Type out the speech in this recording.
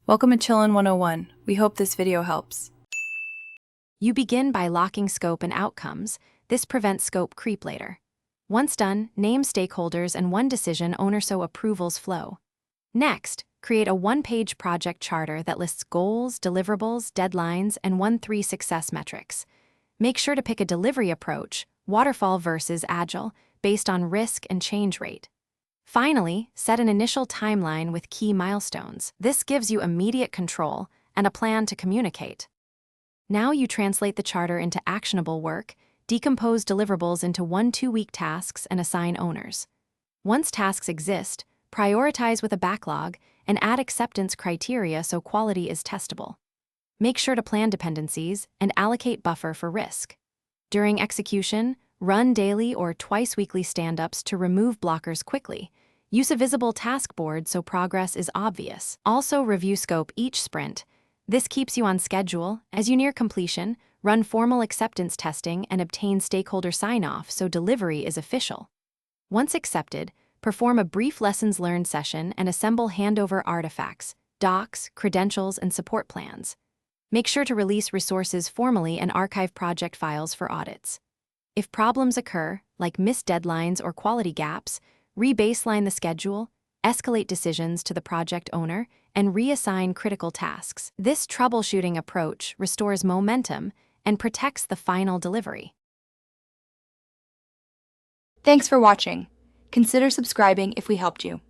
Welcome to Chillin' 101. We hope this video helps. You begin by locking scope and outcomes. This prevents scope creep later. Once done, name stakeholders and one decision owner so approvals flow. Next, create a one-page project charter that lists goals, deliverables, deadlines, and 1-3 success metrics. Make sure to pick a delivery approach, waterfall versus agile, based on risk and change rate. Finally, set an initial timeline with key milestones. This gives you immediate control and a plan to communicate. Now you translate the charter into actionable work, decompose deliverables into 1-2-week tasks, and assign owners. Once tasks exist, prioritize with a backlog and add acceptance criteria so quality is testable. Make sure to plan dependencies and allocate buffer for risk. During execution, run daily or twice-weekly stand-ups to remove blockers quickly. Use a visible task board so progress is obvious. Also review scope each sprint. This keeps you on schedule. As you near completion, run formal acceptance testing and obtain stakeholder sign-off so delivery is official. Once accepted, perform a brief lessons learned session and assemble handover artifacts, docs, credentials, and support plans. Make sure to release resources formally and archive project files for audits. If problems occur, like missed deadlines or quality gaps, re-baseline the schedule, escalate decisions to the project owner, and reassign critical tasks. This troubleshooting approach restores momentum and protects the final delivery. Thanks for watching. Consider subscribing if we helped you.